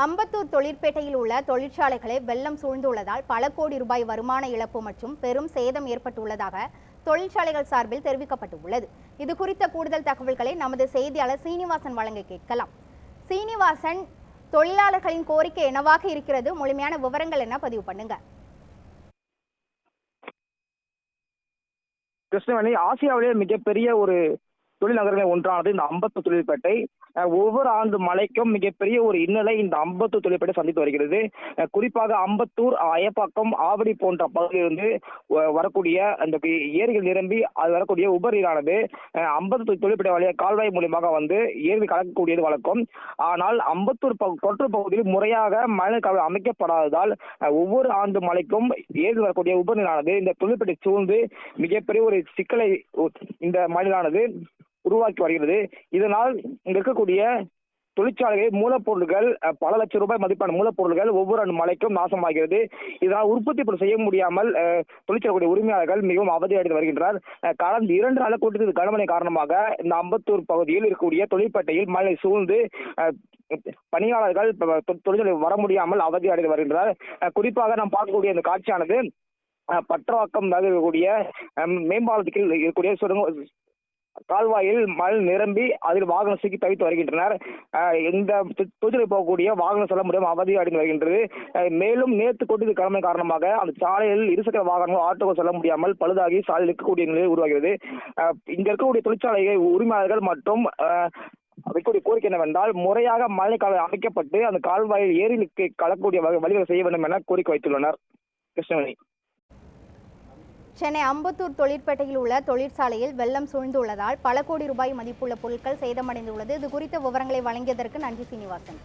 அம்பத்தூர் தொழிற்பேட்டையில் உள்ள தொழிற்சாலைகளை வெள்ளம் சூழ்ந்துள்ளதால் பல கோடி ரூபாய் வருமான இழப்பு மற்றும் பெரும் சேதம் ஏற்பட்டுள்ளதாக தொழிற்சாலைகள் சார்பில் தெரிவிக்கப்பட்டுள்ளது. இது குறித்த கூடுதல் தகவல்களை நமது செய்தியாளர் சீனிவாசன் வழங்க கேட்கலாம். சீனிவாசன், தொழிலாளர்களின் கோரிக்கை என்னவாக இருக்கிறது? முழுமையான விவரங்கள் என்ன, பதிவு பண்ணுங்க. கிருஷ்ணவேணி, ஆசியாவிலேயே மிகப்பெரிய ஒரு தொழில் நகரங்களில் ஒன்றானது இந்த அம்பத்தூர் தொழிற்பேட்டை. ஒவ்வொரு ஆண்டு மழைக்கும் மிகப்பெரிய ஒரு இன்னலை இந்த அம்பத்தூர் தொழிற்பேட்டை சந்தித்து வருகிறது. குறிப்பாக அம்பத்தூர், அயப்பாக்கம், ஆவடி போன்ற பகுதியிலிருந்து வரக்கூடிய அந்த ஏரிகள் நிரம்பி அது வரக்கூடிய உபநீரானது அம்பத்தூர் தொழிற்பேட்டை வழியாக கால்வாய் மூலியமாக வந்து ஏரி கலக்கக்கூடியது வழக்கம். ஆனால் அம்பத்தூர் கொற்று பகுதியில் முறையாக மழை கால்வாய் அமைக்கப்படாததால் ஒவ்வொரு ஆண்டு மழைக்கும் ஏரி வரக்கூடிய உபநீரானது இந்த தொழிற்பேட்டை சூழ்ந்து மிகப்பெரிய ஒரு சிக்கலை இந்த மழையானது உருவாக்கி வருகிறது. இதனால் இங்க இருக்கக்கூடிய தொழிற்சாலைகள் மூலப்பொருட்கள் பல லட்சம் ரூபாய் மதிப்பான மூலப்பொருட்கள் ஒவ்வொரு ஆண்டு மழைக்கும் நாசமாகிறது. இதனால் உற்பத்தி செய்ய முடியாமல் தொழிற்சாலை உரிமையாளர்கள் மிகவும் அவதியடைந்து வருகின்றனர். கடந்த 2 நாள் கூட்டத்தில் கனமழை காரணமாக இந்த அம்பத்தூர் பகுதியில் இருக்கக்கூடிய தொழிற்பேட்டையில் மழை சூழ்ந்து பணியாளர்கள் தொழிற்சாலை வர முடியாமல் அவதி அடைந்து வருகின்றனர். குறிப்பாக நாம் பார்க்கக்கூடிய இந்த காட்சியானது பற்றவாக்கம் இருக்கக்கூடிய மேம்பாலத்துக்கு இருக்கக்கூடிய கால்வாயில் மழை நிரம்பி அதில் வாகனம் சிக்கி தவித்து வருகின்றனர். இந்த தொழிலை போகக்கூடிய வாகனம் செல்ல முடியாமல் அவதி அடைந்து வருகின்றது. மேலும் நேற்று கொண்டு கிழமை காரணமாக அந்த சாலையில் இருசக்கர வாகனங்கள் ஆட்டோக்கள் செல்ல முடியாமல் பழுதாகி சாலையில் இருக்கக்கூடிய நிலை உருவாகிறது. இங்க இருக்கக்கூடிய தொழிற்சாலை உரிமையாளர்கள் மற்றும் வைக்கக்கூடிய கோரிக்கை என்னவென்றால் முறையாக மழை கால்வாய் அமைக்கப்பட்டு அந்த கால்வாயில் ஏரிக்கு கலக்கக்கூடிய வழிகளை செய்ய வேண்டும் என கோரிக்கை வைத்துள்ளனர். கிருஷ்ணவேணி, சென்னை அம்பத்தூர் தொழிற்பேட்டையில் உள்ள தொழிற்சாலையில் வெள்ளம் சூழ்ந்துள்ளதால் பல கோடி ரூபாய் மதிப்புள்ள பொருட்கள் சேதமடைந்துள்ளது. இது குறித்த விவரங்களை வழங்கியதற்கு நன்றி சீனிவாசன்.